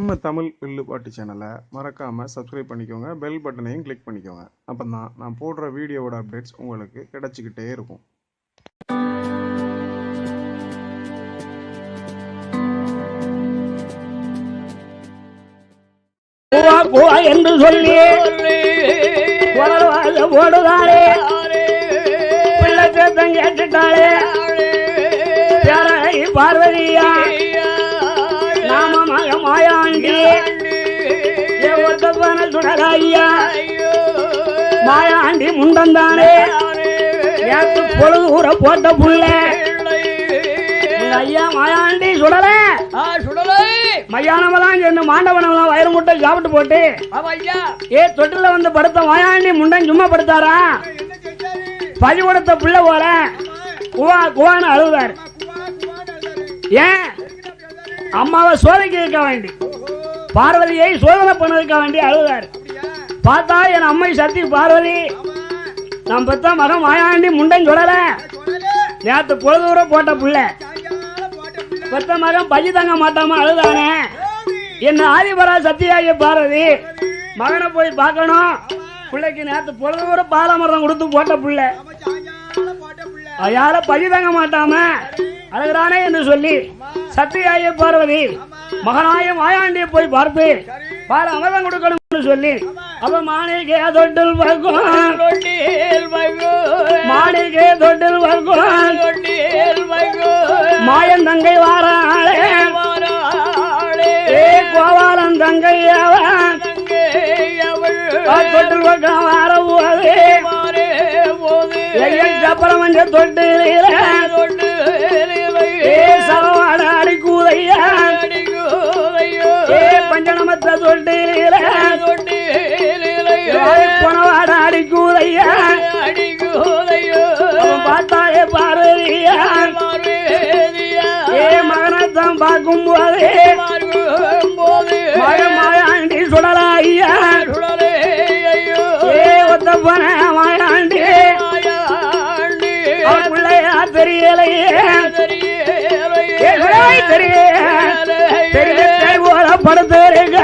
நம்ம தமிழ் வில்லுப்பாட்டு சேனலை மறக்காமல் சப்ஸ்கிரைப் பண்ணிக்கோங்க, பெல் பட்டனையும் கிளிக் பண்ணிக்கோங்க. அப்போ தான் நான் போடுற வீடியோவோட அப்டேட்ஸ் உங்களுக்கு கிடச்சிக்கிட்டே இருக்கும். என்று சொல்லி போடுதாரே பிள்ளை சேத்தம் கேட்டுட்டாளே பார்வதியா நாம மக மாயாண்டி சுடராய்யா மாயாண்டி முண்டந்தானே நேற்று பொழுது ஊற போட்ட புள்ள ஐயா மாயாண்டி சுடல மயானமெல்லாம் சேர்ந்து மாண்டவனெல்லாம் வயிறு முட்டை சாப்பிட்டு போட்டு தொட்டில வந்து படுத்த மாயாண்டி முண்டன் சும்மா படுத்தாரா பழி கொடுத்த பிள்ளை போல குவா குவான்னு அழுதாரு. ஏன் அம்மாவை சோதிக்க வேண்டி பார்வதியை சோதனை பண்ணதுக்க வேண்டி அழுதாரு. பார்த்தா என் அம்மை சக்தி பார்வதி நான் பெத்த மகன் மாயாண்டி முண்டன் சொல்லல நேற்று பொழுதூர போட்ட பிள்ளை பெத்த மகன் பஜி தங்க மாட்டாம அழுதானே என்ன ஆதிபரா சத்தியாகிய பார்வதி மகனை போய் பார்க்கணும் பிள்ளைக்கு நேற்று பொழுதூர பாலமரம் கொடுத்து போட்ட பிள்ளை யார பஜி தங்க மாட்டாம அழுகிறானே என்று சொல்லி சத்தியாகிய பார்வதி மகனாய மாயாண்டியை போய் பார்த்து பால அமரம் கொடுக்கணும் சொல்லி அவ மாணிகே தொட்டில் மாணிகே தொட்டில் மாயன் தங்கை வாராளே கோவாலன் தங்கை தொட்டில் பக்கம் வார போது மஞ்ச தொட்டில சரவாட அடிக்கூதையா பஞ்சனமத்த தொட்டில பொனவாட அடிக்கூதையா பார்த்தாயே பார்வதியா மகனத்தான் பார்க்கும் போதே மாயாண்டி சுடலாய்யா ஒத்தப்பன மாயாண்டி பிள்ளையா தெரியலையே தெரிய போல படுத்திருக்க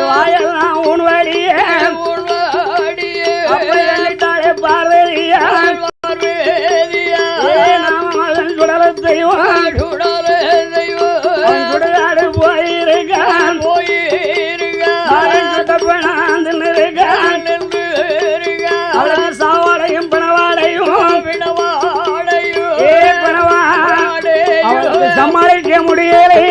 வாயெல்லாம் உன்வடியே பார்வதியா நாம மகன் சுடல செய்வான் சுடுகாடு போயிருக்கான் சுட்டப்பனாந்து இருக்கான் அவளுக்கு சாவாடையும் பிணவாடையும் அவளுக்கு சமாளிக்க முடியலையே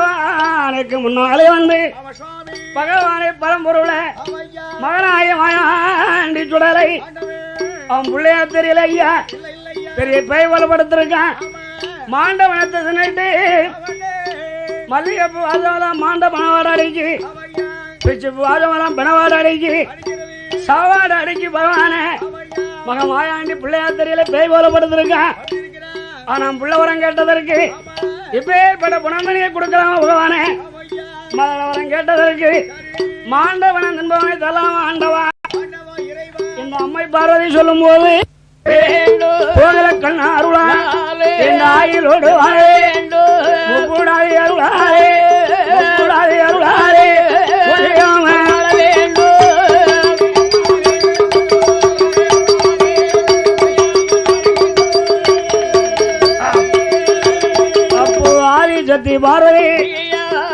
பகவானுக்கு முன்னாலே வந்து பகவானே பரம்பொருளை மகனாய மாயாண்டி சுடலை அவன் பிள்ளையா தெரியல ஐயா பெரிய பை வளப்படுத்திருக்கான் மாண்டவனத்தை தின்னுட்டு மல்லிகைப்பூ வாசவெல்லாம் மாண்ட பணவாட அடிக்கு பிச்சுப்பூ வாசவெல்லாம் பிணவாட அடிக்கு சாவாட அடிக்கு பகவானே மகன் மாயாண்டி பிள்ளையா தெரியல பேய் வளப்படுத்திருக்கான் ஆனா பிள்ளை வரம் கேட்டதற்கு இப்பேற்பட்ட புனந்தனியை கொடுக்கலாமா பகவானே மகளவரம் கேட்டதற்கு மாண்டவனம் என்பவனை தரலாம் ஆண்டவா இந்த அம்மை பார்வதி சொல்லும் போது கோகல கண்ணா அருளா என் ஆயிரோடு கூடாது அருளாரே கூடாது அருளாரே அப்போ ஆதி சக்தி பார்வதி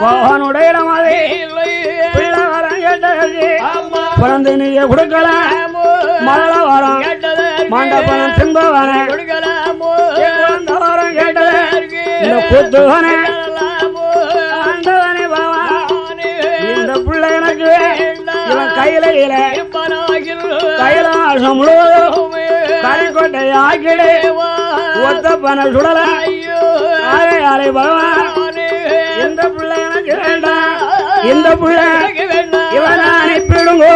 பகவானுடைய இடமாதே பிள்ளை வரம் கேட்டதற்கு பிறந்து நீங்க கொடுக்கலாம் மகள வரம் மாண்டபனம் தின்பவன வரம் கேட்டது இந்த கூத்துவனே ஆண்டவனே பகவான் இந்த பிள்ளை எனக்கு இவன் கையில கைலாசம் முழுவதும் கரைக்கோட்டை ஆக்கிடு ஒத்தப்பன சுடல ஆரை ஆரை பகவான் இந்த பிள்ளை எனக்கு வேண்டாம் இந்த பிள்ளை இவன் அனுப்பிடுங்கோ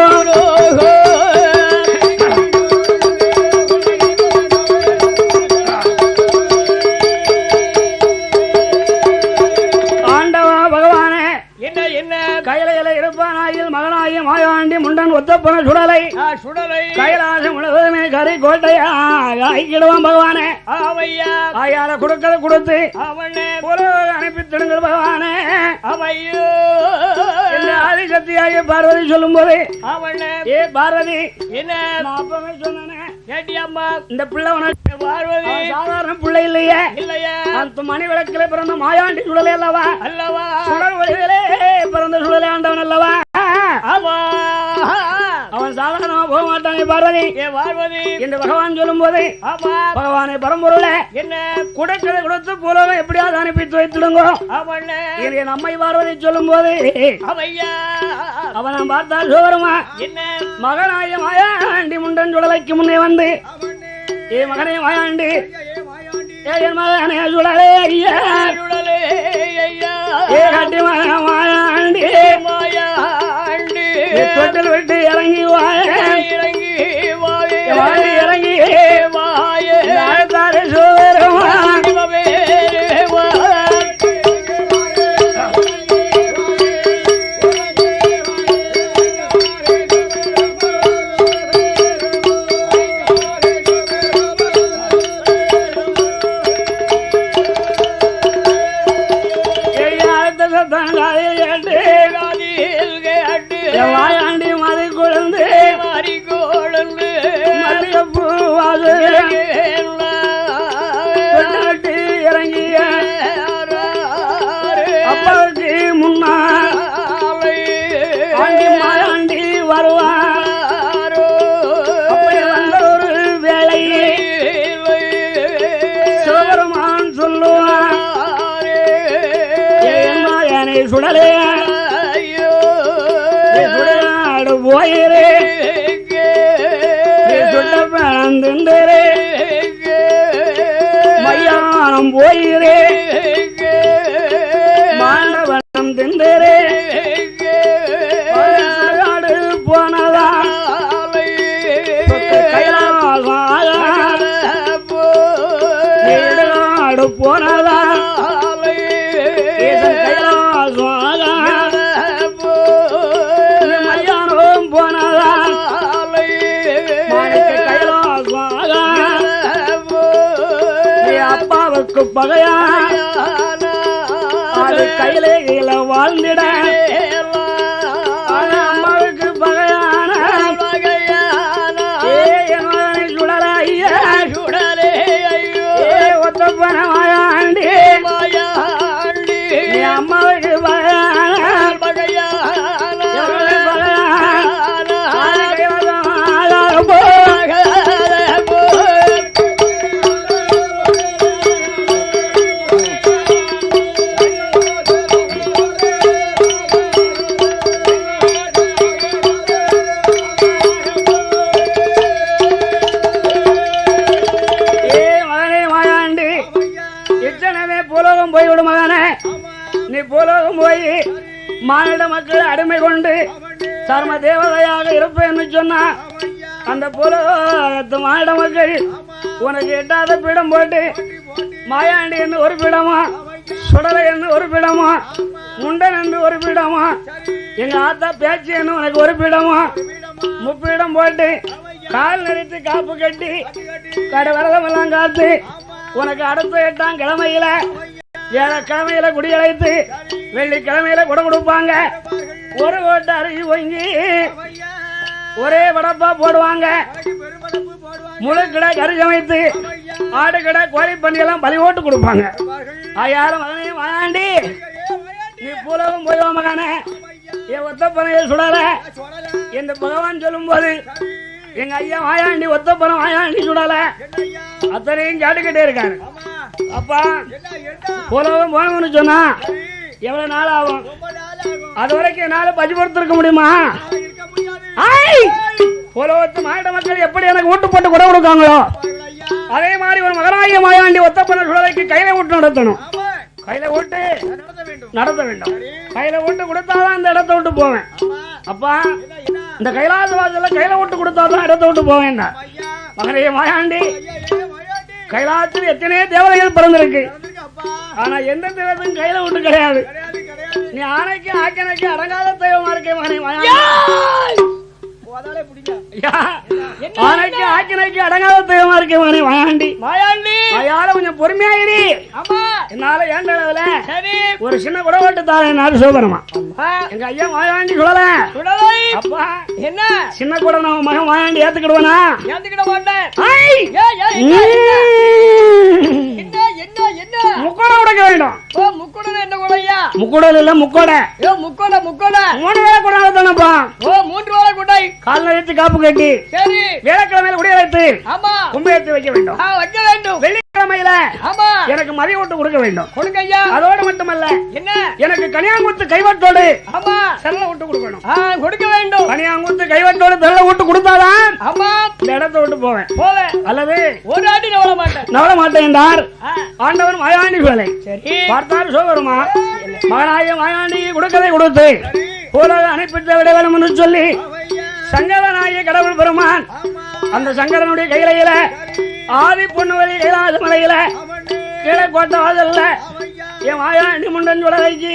மாயாண்டி முண்டன் ஒத்தப்பன சுடலை கைலாசம் முழுவதுமே கரை கோட்டையாக்கிடுவான் பகவானே ஆயால கொடுக்கத கொடுத்து அனுப்பி திடுங்கள் பகவானே ஆதிசக்தியாக பார்வதி சொல்லும் போது ஏ பார்வதி என்ன அப்பவே சொன்னேன் இந்த பிள்ளை உனக்கு பார்வதி சாதாரண பிள்ளை இல்லையே அந்த மணி விளக்கிலே பிறந்த மாயாண்டி சுடலை அல்லவா சுடல் வழியிலே பிறந்த சுடலை ஆண்டவன் அல்லவா அவன் சாதாரணமா போக மாட்டானே பார்வதி என்று பகவான் சொல்லும் போது பகவானை பரம்பொருள என்ன கொடுக்கதை கொடுத்து பூலோகம் எப்படியாவது அனுப்பித்து வைத்துடுங்கோ என் அம்மை பார்வதி சொல்லும் போது அவன் பார்த்தா சோகரமா மகனாய மாயாண்டி முண்டன் சுடலைக்கு முன்னே வந்து ஏ மகனே மாயாண்டி என் மகனே சுடலே ஐயா ஏ கட்டி மகன மாயாண்டி தொட்டில் விட்டு இறங்கி இறங்கி வாயாண்டி மதி குழந்து மல்லிகைப்பூ வாசு இறங்கிய அப்பாவுக்கு முன்னாடி மாயாண்டி வருவார் வந்த ஒரு வேளையே சிவபெருமான் சொல்லுவான் என் மாயனை சுடலே போயிரே சுட்டப்பழந்தரே மையானம் போயிரே மாண்டவனம் திந்தரே காடு போனதா கைலாடு போனதா அப்பாவுக்கு பகையா அது கையிலே வாழ்ந்திட அம்மாவுக்கு பகையான சுடலை ஒத்தப்பன மாயாண்டி அம்மாவுக்கு தாயி மானிட மக்கள் அடிமை கொண்டு சர்ம தேவதையாக இருப்பேன்னு சொன்னா அந்த புலத்து மானிட மக்கள் உனக்கு எட்டாத பீடம் போட்டு மாயாண்டி என்று ஒரு பீடமா சுடலை என்று ஒரு பீடமா முண்டன் என்று ஒரு பீடமா எங்க ஆத்தா பேச்சு என்று உனக்கு ஒரு பீடமா முப்பீடம் போட்டு கால் நிறுத்தி காப்பு கட்டி கடை விரதம் எல்லாம் காத்து உனக்கு அடுத்த 8ஆம் கிழமையில 7 கிழமையில குடியழைத்து வெள்ளிக்கிழமையில குடை கொடுப்பாங்க. ஒரு ஓட்டு அருகி பொங்கி ஒரே வடப்பா போடுவாங்க. முழு கடை கறி சமைத்து ஆடு கடை கோழி பண்ணி எல்லாம் பலி ஓட்டு கொடுப்பாங்க. யாரும் மகனே வாயாண்டி நீ பூலகம் போய்வா மகனே என் ஒத்தப்பனையை சுடல என்று பகவான் சொல்லும் போது எங்க ஐயா வாயாண்டி ஒத்தப்பனம் வாயாண்டி சுடல அத்தனையும் கேட்டுக்கிட்டே இருக்காரு. அப்பா பூலகம் போனோம்னு சொன்னா எவ்வளவு நாள் ஆகும்? அது வரைக்கும் என்னால பஜ்படுத்திருக்க முடியுமா? பூலகத்து மாநில மக்கள் எப்படி எனக்கு ஊட்டு போட்டு குடை கொடுக்காங்களோ அதே மாதிரி ஒரு மகனாகிய மாயாண்டி ஒத்தப்பன சுடலைக்கு கையில ஊட்டு நடத்தணும். கையில ஓட்டு நடத்த வேண்டும். கையில ஓட்டு கொடுத்தாதான் அந்த இடத்த விட்டு போவேன். அப்பா இந்த கைலாச வாசல்ல கையில ஓட்டு கொடுத்தாதான் இடத்த விட்டு போவேன். மகனே மாயாண்டி கைலாசத்தில் எத்தனையோ தேவதைகள் பிறந்திருக்கு. ஆனா எந்த தெய்வத்துக்கும் கையில ஓட்டு கிடையாது. நீ ஆணைக்கு ஆக்கணைக்கு அடங்காத தெய்வமா இருக்கே மகனே மாயாண்டி. ஆணைக்கு ஆக்கினைக்கு அடங்காத தெய்வமா இருக்கே மகனே மாயாண்டி. மாயாண்டி ஐயால கொஞ்சம் பொறுமையாயிரு. என்னால ஏண்டளவுல ஒரு சின்ன குடவாட்டு தாரேன் நாடு சோபரமா எங்க ஐயா மாயாண்டி சுடல அப்பா என்ன சின்ன கூட நம்ம மகன் மாயாண்டி ஏத்துக்கிடுவானா? ஏத்துக்கிட மாட்டேன். முக்கோட உடைக்க வேண்டும். முக்கோடல் இல்ல முக்கோட முக்கோட முக்கோட 3 வேளை கூட தானப்பா. 3 வேளை கூட கால் நிறுத்தி காப்பு கட்டி சரி வேலைக்கிழமையில குடிய வைத்து ஆமா கும்பேத்தி வைக்க வேண்டும். வைக்க வேண்டும். வெள்ளிக்கிழமையில ஆமா எனக்கு மதிய ஓட்டு கொடுக்க வேண்டும். கொடுங்க ஐயா. அதோடு மட்டுமல்ல என்ன எனக்கு கனியாங்குத்து கைவட்டோடு ஆமா செல்ல ஓட்டு கொடுக்கணும். கொடுக்க வேண்டும். கனியாங்குத்து கைவட்டோடு செல்ல ஓட்டு கொடுத்தாதான் ஆமா இந்த இடத்தை விட்டு போவேன். போவேன் அல்லது ஒரு ஆட்டி நவள மாட்டேன். நவள மாட்டேன் என்றார் ஆண்டவன் மாயாண்டி வேலை சரி பார்த்தால் சோகருமா மகனாகிய மாயாண்டி கொடுக்கதை கொடுத்து போலக அனுப்பித்த விட வேணும் என்று சொல்லி சங்கரனாகிய கடவுள் பெருமான் அந்த சங்கரனுடைய கையில ஆதி பொண்ணுவலி கைலாச மலையில கீழே கோட்டை வாசல்ல என் மாயாண்டி முண்டன் சுடலைக்கு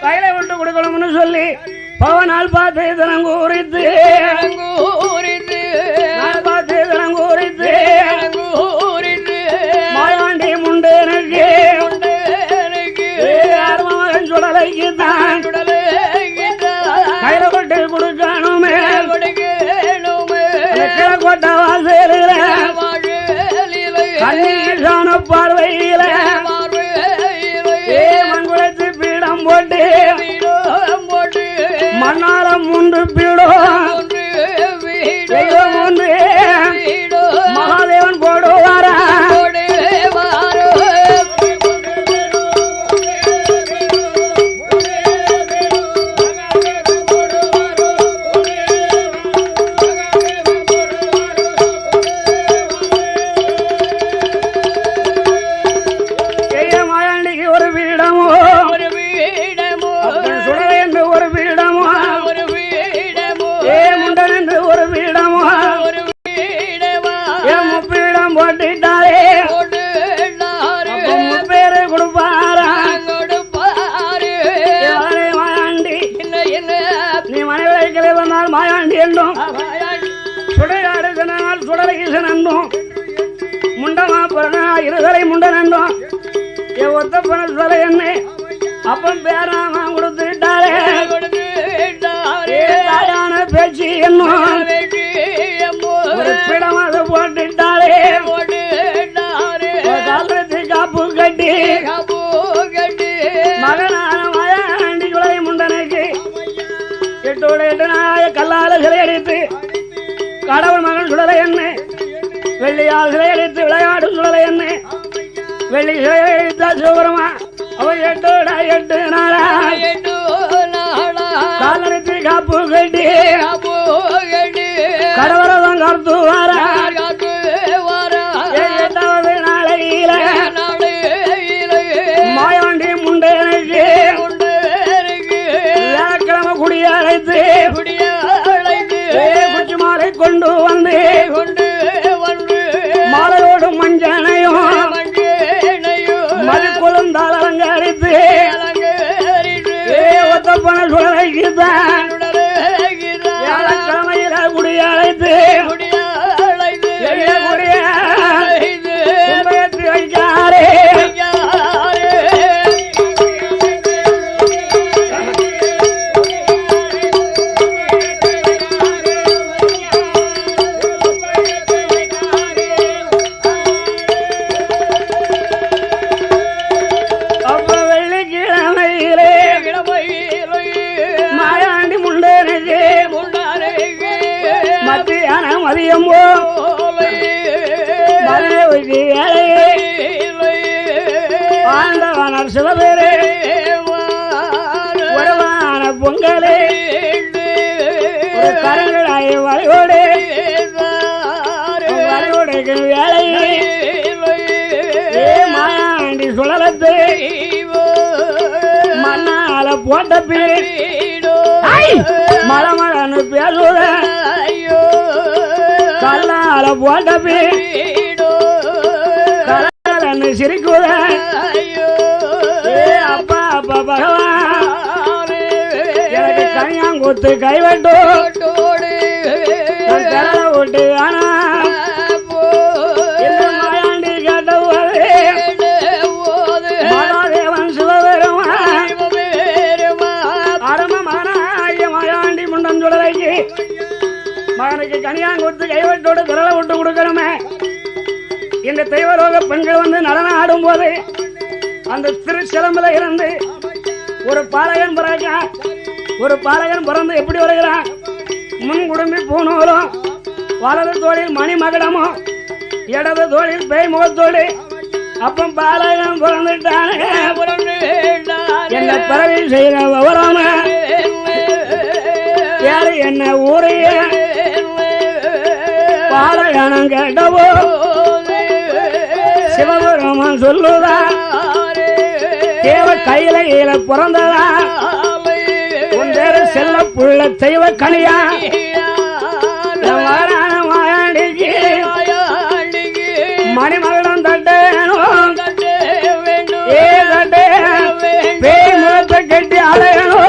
கையில விட்டு கொடுக்கணும்னு சொல்லி பவனால் பார்த்து தினங்கூரித்து பார்த்து தினங்கூரித்து மாயாண்டி முண்டனுக்கு மகன் சுடலைக்கு தான் கையில கொட்டு கொடுக்கணுமே கிழக்கோட்ட வாசலில கண்ணீரான பார்வையில மண்குளத்து பீடம் போட்டு மண்ணாலம் உண்டு பீடம் தெய்வம் ஒன்று மகாதேவன் போடுவாரா மாயாண்டி என்றும் சுடையாடு சுடலைகீசன் என்றும் முண்டமா பிறனா இருதலை முண்டன் என்றும் என் ஒத்தப்பன சுடலை என்ன அப்பம் பேராம கொடுத்துட்டாரே தாயான பேச்சு என்னும் ஒரு பிடமாக போட்டுட்டாரே காலத்து காப்பு கட்டி மகனான மாயாண்டி சுடலை முண்டனுக்கு 8 நாய கல்லால சிலையடித்து கடவுள் மகன் சுடலை என்ன வெள்ளியால் சிலையடித்து விளையாடும் சுடலை என்ன வெள்ளி சிலையடித்தா சிவபெருமா அவன் 8 நாளா காலடித்து காப்பு கட்டி கடவுளதான் காத்து வாரா 8வது நாளையில மாயாண்டி முண்டனுக்கு கொண்டு வந்து மாலையோடு மஞ்சனையும் மது கொழுந்தால் அலங்கரித்து ஒத்தப்பன சுழலைக்குதான் கிழமையில குடி அழைத்து கும்பயத்து வைக்காரே மதியம்போ ஆண்டவனர் சிவபேரே உறவான பொங்கலே ஒரு கரங்களாய் வளைவோடு வளைவோடைக்கு வேலையை மாயாண்டி சுழலத்து மண்ணால போட்ட பேர் மலமலன்னு பேசுவ கல்லால போட்ட பேர் கலன்னு சிரிக்குவ அப்பா அப்பா பகவான் எனக்கு கனியாங்கூத்து கைவட்டு கரலை விட்டு ஆனா மாயாண்டி கேட்டவாறு மகாதேவன் சிவபெருமான் அரமமான மாயாண்டி முண்டன் சுடலைக்கு மகனுக்கு கனியாங்கூத்து கைவட்டோடு கரலை விட்டு கொடுக்கணுமே. இந்த தெய்வரோக பெண்கள் வந்து நடனம் ஆடும் போது அந்த திருச்சிலம்புல இருந்து ஒரு பாலகன் பிறக்கான். ஒரு பாலகன் பிறந்து எப்படி வருகிறான்? முன் குடும்பி பூநூலும் வலது தோளில் மணி மகடமும் இடது தோளில் பேய் முகத்தோடு அப்பம் பாலகன் பிறந்துட்டானே. என்ன பிறவி செய்த விவரம யாரு என்ன ஊரைய பாலகனம் கேட்டவோ சிவபெருமான் சொல்லுதா தேவ கையில பிறந்ததா உன் பேரு செல்ல புள்ள தெய்வ கனியா மாயாண்டிக்கு மணிமகனம் தட்டேனும் ஏ தட்டே பேய் முகத்தை கட்டி அலையணும்.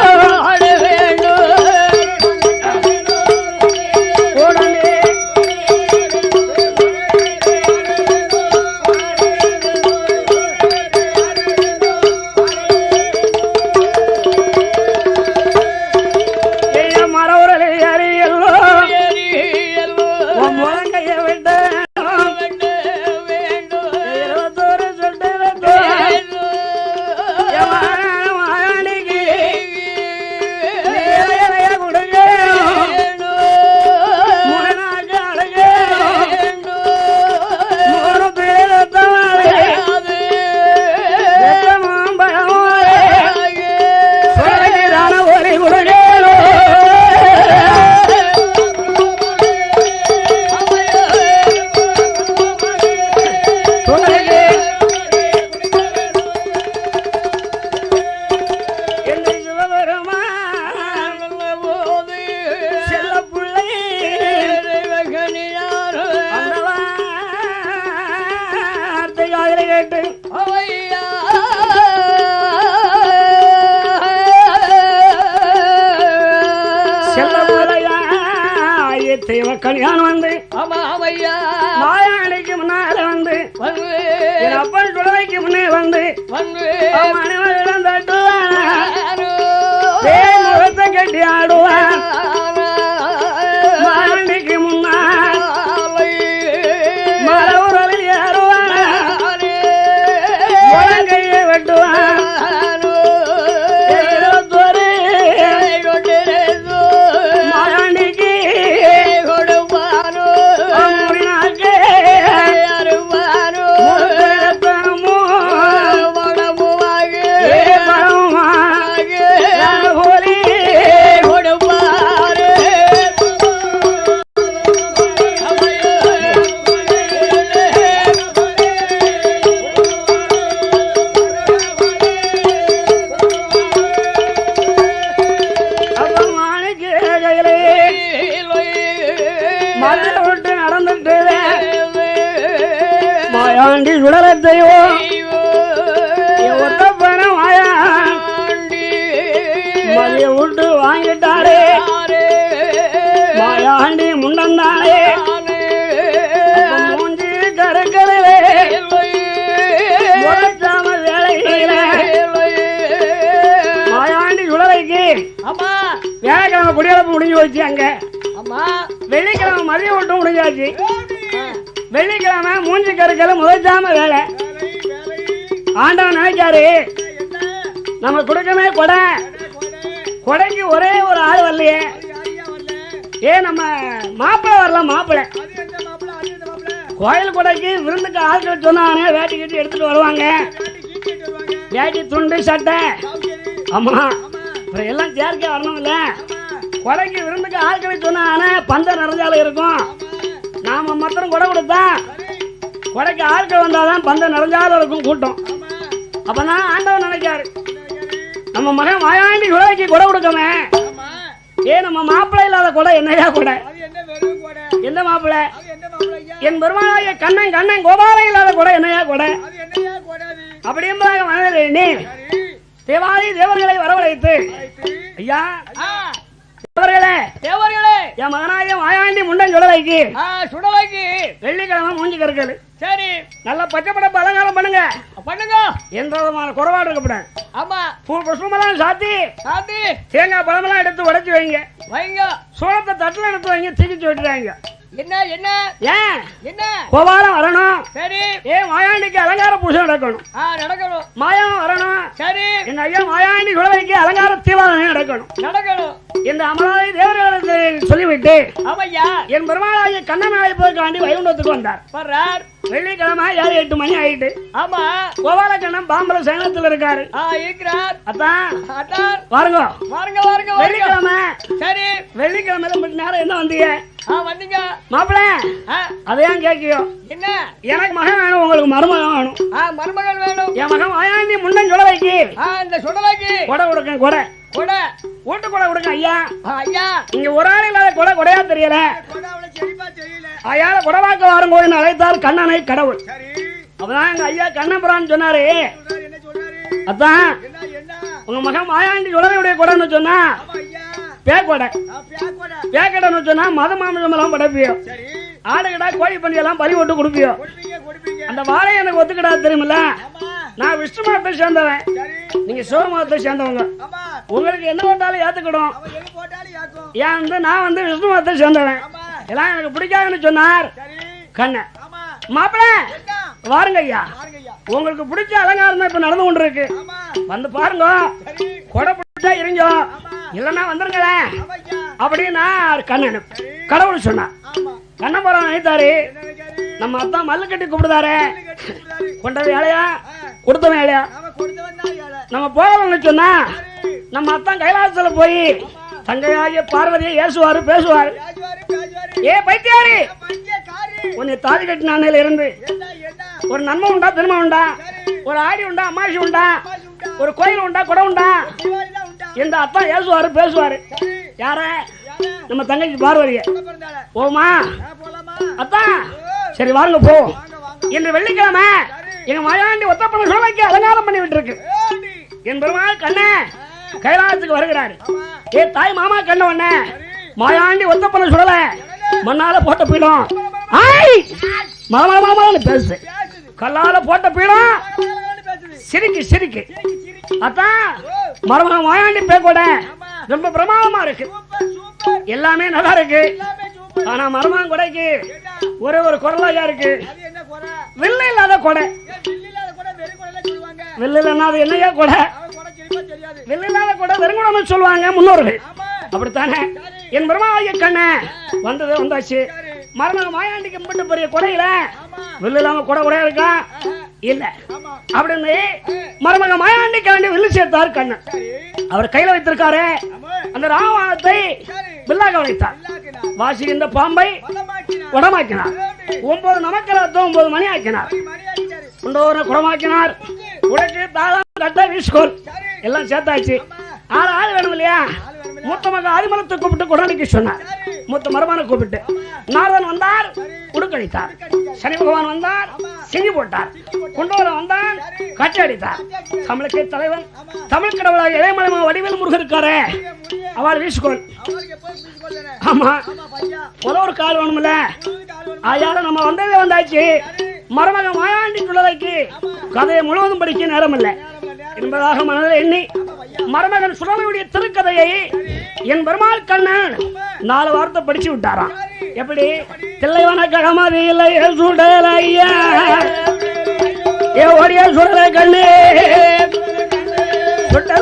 கல்யாணம் வந்து மாயாண்டிக்கு முன்னால வந்து என் அப்பன் குழந்தைக்கு முன்னே வந்து மணிமகன் தட்டுவான் முகத்தை கட்டி ஆடுவான். மாயாண்டிக்கு முன்னால் மரவுரலில் ஏறுவான் முழங்கையை வெட்டுவான். மதிய விட்டு வாங்கிட்டாரே மாயாண்டி முண்டந்தானே மூஞ்சி கரக்கலே முறைச்சாம வேலையில மாயாண்டி சுடலைக்கு வியாழக்கிழமை குடியரப்பு முடிஞ்சு போச்சு அங்க வெள்ளிக்கிழமை மதிய விட்டு முடிஞ்சாச்சு வெள்ளிக்கிழமை மூஞ்சி கருக்கல முதற்சாம வேலை ஆண்டவன் நினைச்சாரு நம்ம கொடுக்கவே கொடைக்கு ஒரே ஒரு ஆள் வரலையே நம்ம மாப்பிள்ளை வரலாம் மாப்பிள்ளை கோயில் கொடைக்கு விருந்துக்கு ஆட்கள் சொன்னானே வேட்டி கட்டி எடுத்துட்டு வருவாங்க வேட்டி துண்டு சட்டை ஆமா அப்புறம் எல்லாம் சேர்க்க வரணும் இல்ல கொடைக்கு விருந்துக்கு ஆட்களை சொன்னானே பந்த நிறைஞ்சாலும் இருக்கும் நாம மாத்திரம் கொடை கொடுத்தா கொடைக்கு ஆட்கள் வந்தாதான் பந்த நிறைஞ்சாலும் இருக்கும் கூட்டம் அப்பதான் ஆண்டவன் நினைக்காரு நம்ம மகன் மாயாண்டி குடைக்கு கொடை கொடுக்கமே நம்ம மாப்பிள்ளை இல்லாத கொடை என்னையா கொடை எந்த மாப்பிள்ளை என் பெருமாளாய கண்ணன் கோபாலம் இல்லாத கொடை என்னையா கொடை அப்படி என்பதாக மனதில் தேவாதி தேவர்களை வரவழைத்து ஐயா தேவர்களே என் மகனாய மாயாண்டி முண்டன் சுடலைக்கு வெள்ளிக்கிழமை மூஞ்சி கருக்கல் சரி நல்லா பச்சைப்படப்பு அலங்காரம் பண்ணுங்க எந்த விதமான குறைபாடு இருக்கப்படாது ஆமா பூ புஷ்பமெல்லாம் சாத்தி தேங்காய் பழமெல்லாம் எடுத்து உடைச்சு வைங்க சோளத்தை தட்டுல எடுத்து வைங்க திரிச்சு விட்டுறாங்க கோபாலம் வரணும் சரி மாயாண்டிக்கு அலங்கார பூஜை நடக்கணும் மாயம் வரணும் சரி எங்க ஐயா மாயாண்டி குழந்தைக்கு அலங்கார தீபாவளி நடக்கணும் இந்த அமராவதி தேவர்களுக்கு சொல்லிவிட்டு என் பெருமாளாகிய கண்ணன் அழைப்பதற்காண்டி வைகுண்டத்துக்கு வந்தார் வெள்ளிக்கிழமை 7-8 மணி ஆயிட்டு ஆமா கோபால கண்ணன் பாம்பர சேனத்தில் இருக்காரு அதான் வாருங்க வெள்ளிக்கிழமை சரி வெள்ளிக்கிழமை நேரம் என்ன வந்தீங்க மாப்பிள்ள அதையான் கேக்கியோ என்ன எனக்கு மகன் வேணும் உங்களுக்கு மருமகன் வேணும் மருமகன் வேணும் என் மகன் மாயாண்டி முண்டன் சுடலைக்கு இந்த சுடலைக்கு கொடை கொடுக்க கொடை வீட்டு கொடை கொடுங்க ஐயா இங்க ஒரு ஆள் இல்லாத கொடையா தெரியல ஐயால கொடவாக்க வாருங்கோன்னு அழைத்தார் கண்ணனை கடவுள் அப்பதான் எங்க ஐயா கண்ணபுரான்னு சொன்னாரு அதான் உங்க மகன் மாயாண்டி சுடலையுடைய கொடைன்னு சொன்னா பேக்கடைன்னு சொன்னா மத மாமிசம் எல்லாம் படைப்பியோ ஆடுகிடா கோழி பண்ணி எல்லாம் பறி விட்டு கொடுப்பியோ அந்த வாழை எனக்கு ஒத்துக்கிடா தெரியுமில்ல நான் விஷ்ணு மதத்தை சேர்ந்தவன் நீங்க சிவ மதத்தை சேர்ந்தவங்க உங்களுக்கு என்ன போட்டாலும் ஏத்துக்கிடும் ஏன் நான் வந்து விஷ்ணு மதத்தை சேர்ந்தவன் எல்லாம் எனக்கு பிடிக்காதுன்னு சொன்னார் கண்ணன் மாப்பிள்ள வாருங்க ஐயா உங்களுக்கு பிடிச்ச அலங்காரம் தான் இப்ப நடந்து கொண்டு இருக்கு வந்து பாருங்க கொடை பிடிச்சா இருங்க இல்லன்னா வந்துருங்களேன் அப்படின்னா கண்ணன் கடவுள் சொன்னா கண்ணபுரம் நினைத்தாரு நம்ம அத்தான் மல்லு கட்டி கூப்பிடுதாரு கொண்டது வேலையா கொடுத்தவன் வேலையா நம்ம போகணும்னு சொன்னா நம்ம அத்தான் கைலாசத்துல போய் தங்கையாகிய பார்வதியை ஏசுவாரு பேசுவாரு பைத்தியாரி உன்னை தாலி கட்டின இருந்து ஒரு நன்மை உண்டா பெருமை உண்டா ஒரு ஆடி உண்டா அமாசி உண்டா ஒரு கோயில் உண்டா குடம் உண்டா இந்த அத்தான் ஏசுவாரு பேசுவாரு யார நம்ம தங்கச்சி பார்வதிய ஓமா அத்தான் சரி வாருங்க போ இன்று வெள்ளிக்கிழமை எங்க மாயாண்டி ஒத்தப்பன சோலைக்கு அலங்காரம் பண்ணி விட்டு இருக்கு என் பெருமாள் கண்ணே கைலாசத்துக்கு வருகிறாரு தாய் மாமா கண்ணவண்ண மாயாண்டி ஒத்தப்பன சுடல மண்ணால போட்ட பீடம் மலமலமலன்னு பேசு கல்லால போட்ட பீடம் சிரிக்கு அதான் மருமக மாயாண்டி பேக்கோட ரொம்ப பிரமாதமா இருக்கு எல்லாமே நல்லா இருக்கு ஆனா மருமகன் கொடைக்கு ஒரே ஒரு குரலாயா இருக்கு வெள்ளை இல்லாத கொடை வெள்ளை இல்லாத என்னையா கொடை வெள்ளை இல்லாத கொடை வெறுங்குடம்னு சொல்லுவாங்க முன்னோர்கள் அப்படித்தானே என் பிரம்மாவைய கண்ண வந்தாச்சு மருமக மாயாண்டிக்கு மட்டும் பெரிய கொடையில வெள்ளை இல்லாம கொடையா இருக்கா இல்ல அப்படின்னு மருமக மாயாண்டிக்காண்டி வில்லு சேர்த்தார் கண்ணன் அவர் கையில வைத்திருக்காரு அந்த ராமாயணத்தை வில்லாக வைத்தார் வாசிக்கின்ற பாம்பை குடமாக்கினார் 9 நமக்கலத்தை 9 மணி ஆக்கினார் குடமாக்கினார் உடைக்கு தாளம் கட்ட வீஸ்கோல் எல்லாம் சேர்த்தாச்சு 6 ஆள் வேணும் இல்லையா மூத்த மக ஆதிமலத்தை கூப்பிட்டு குடனுக்கு சொன்னார் மூத்த மருமான கூப்பிட்டு நாரதன் வந்தார், உடுக்கடித்தார். சனி பகவான் வந்தார், சிங்கி போட்டார். குண்டோரம் வந்தார், கட்டி அடித்தார். தமிழுக்கே தலைவன், தமிழ் கடவுளாக இளையமலை வடிவேல் முருகன் இருக்காரே, அவர் வீசுகோள். ஆமா, ஒரு கால் வேணும்ல. ஆயால நம்ம வந்ததே வந்தாச்சு. மருமக மாயாண்டி சுடலைக்கு கதையை முழுவதும் படிக்க நேரம் இல்லை என்பதாக மனதில் எண்ணி மருமகன் சுடலையுடைய திருக்கதையை என் பெருமாள் கண்ணன் 4 வார்த்தை படிச்சு விட்டாராம். எப்படி? தில்லைவன ககமதி இல்லை சுடலையா ஏ ஓடிய சுடலை கண்ணே சுட்ட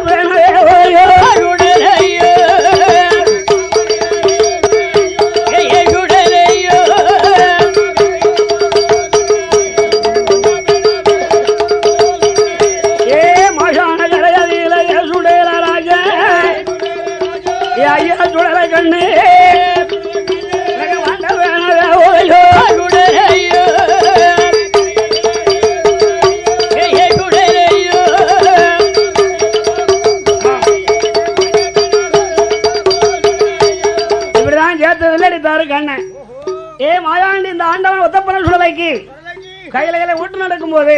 கண்ணன். ஏ மாயாண்டி, இந்த ஆண்டவன் ஒத்தப்பன சுடலைக்கு கையில ஊட்டு நடக்கும் போது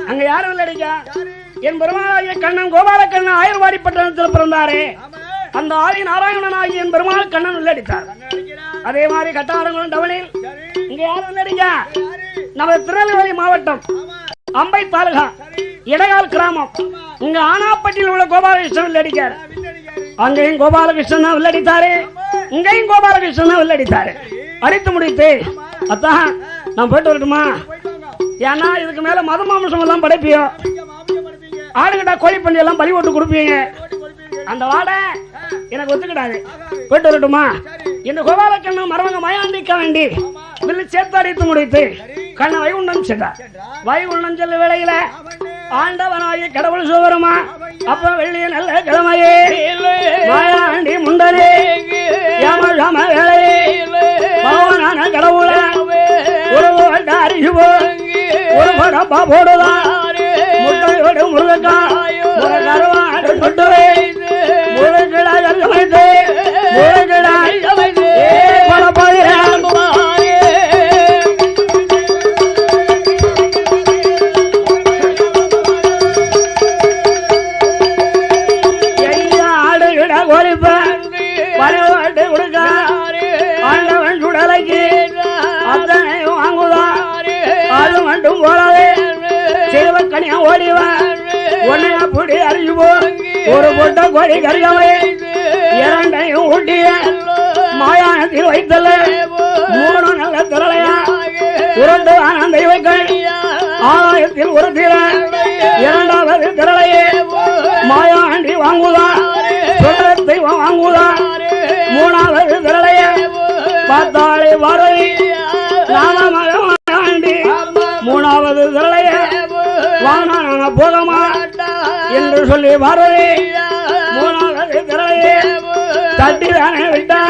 அங்க யாரும் இல்லடிக்கா? என் பெருமாளாகிய கண்ணன் கோபால கண்ணன் ஆயர்வாடி பட்டணத்தில் பிறந்தாரே, அந்த ஆதி நாராயணன் ஆகிய என் பெருமாள் கண்ணன் உள்ளடித்தார். அதே மாதிரி கட்டாரங்களும் டவுனில் இங்க யாரும் இல்லடிக்கா? நம்ம திருநெல்வேலி மாவட்டம் அம்பை தாலுகா இடையால் கிராமம், இங்க ஆனாப்பட்டியில் உள்ள கோபாலகிருஷ்ணன் உள்ளடிக்கார். அங்கேயும் கோபாலகிருஷ்ணன் தான் உள்ளடித்தாரு, இங்கேயும் கோபாலகிருஷ்ணன் தான் உள்ளடித்தாரு. அடித்து முடித்து அத்தான் நான் போயிட்டு வரட்டுமா? ஏன்னா இதுக்கு மேல மத மாம்சம் எல்லாம் படைப்பியோ, ஆடுகிட்ட கோழி பண்ணி எல்லாம் பலி போட்டு கொடுப்பீங்க. அந்த வாடை எனக்கு ஒத்துக்கிடாது. போயிட்டு வரட்டுமா? இந்த கோபாலக்கண்ணன் மருமக மயாண்டிக்க வேண்டி வில்லு சேர்த்து அடித்து முடித்து கண்ணன் வைகுண்டம் சென்றார். வைகுண்டம் செல்ல வேளையில ஆண்டவனாகிய கடவுள் சோதரமா அப்ப வெள்ளிய நல்ல கிழமையே மாயாண்டி முண்டனே யம வேளையே பகவானான கடவுள ஒரு அரிசி ஒரு படப்பா போடுதான் முட்டையோடு முருகக்கா ஒரு கருவாடு தொட்டுவே முருகிடாய் சமைத்து முருகிடாய் சமைத்து படப்பாயிரம் ஆண்டவன் சுடலைக்கு அத்தனை வாங்குதான் அது மட்டும் போறாதே சிறுவக்கனியா ஓடிவான் ஒன்னையா புடி அறிஞ்சு போ ஒரு பொட்ட கோடி கருகவை இரண்டையும் ஊட்டிய மாயாணத்தில் வைத்தல 3 நல்ல திரளையா உருண்டு ஆனந்த இவைகள் ஆலயத்தில் ஒரு திர 2வது திரளையே மாயாண்டி வாங்குதான் தெய்வம் வாங்குதான் 3வது திரளைய பார்த்தாலே வரை நாம மகமாண்டி 3வது திரளைய வாங்க போகமா என்று சொல்லி வரை 3வது திரளைய தட்டிதானே விட்டா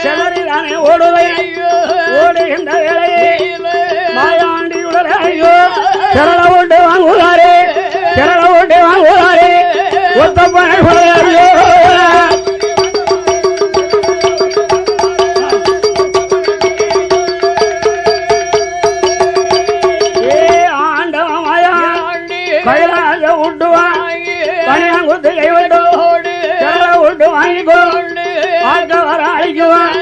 செலரிதானே ஓடுவை ஓடுகின்ற வேலையை மாயாண்டி உடலையோ திரள ஓட்டு வாங்குவாரே திரள ஓட்டு வாங்குவாரே ஒத்தப்பனை சொல்லையோ கைலாச விட்டுவான் கனியாங்குத்து கைவிட்டோடு விட்டு வாங்கிக்கோ ஆக்க வர அழிக்குவான்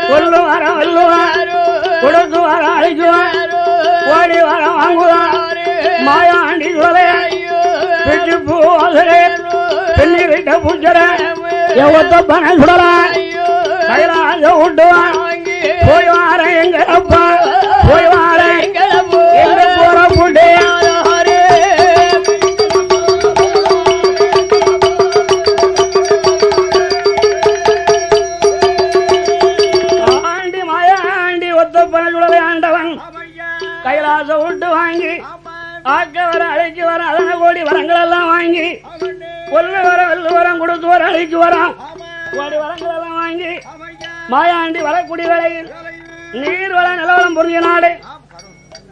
கொள்ளு வர வல்லுவான் கொடுத்து வர அழிக்குவான் ஓடி வர வாங்குவான் மாயாண்டி சொல்ல பிச்சு பூசரே பின்னி விட்ட பூச்சர எவத்த பண சுடலாம் கைலாச விட்டுவான் போய் வார எங்க அப்பா போய் வார எங்க போற புட்டே கைலாச விட்டு வாங்கி ஆக்க வர அழைக்கு வர அதன கோடி வரங்கள் எல்லாம் வாங்கி கொல்லு வர வெள்ளு வரம் கொடுத்து வர அழைக்கு வரோம் கோடி வரங்கள் எல்லாம் வாங்கி மாயாண்டி வரக்கூடிய வேளையில் நீர் வள நிலவளம் பொருந்திய நாடு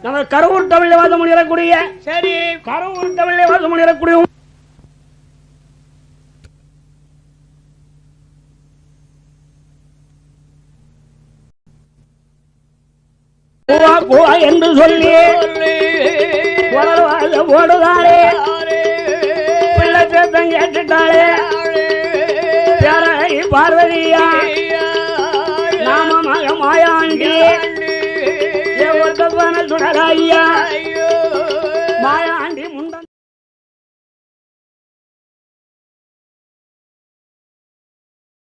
நம்ம கருவூர் தமிழ்ல வாசம் முடியக்கூடிய சரி கருவூர் தமிழ்ல வாசம் முடியக்கூடிய குவா குவா என்று சொல்லி குரல்வாத ஓடுதாரே பிள்ளை சேத்தம் கேட்டுட்டாளே பேரை பார்வதியா நாமமாக மாயாண்டி ஒருத்தப்பான சுடராய்யா மாயா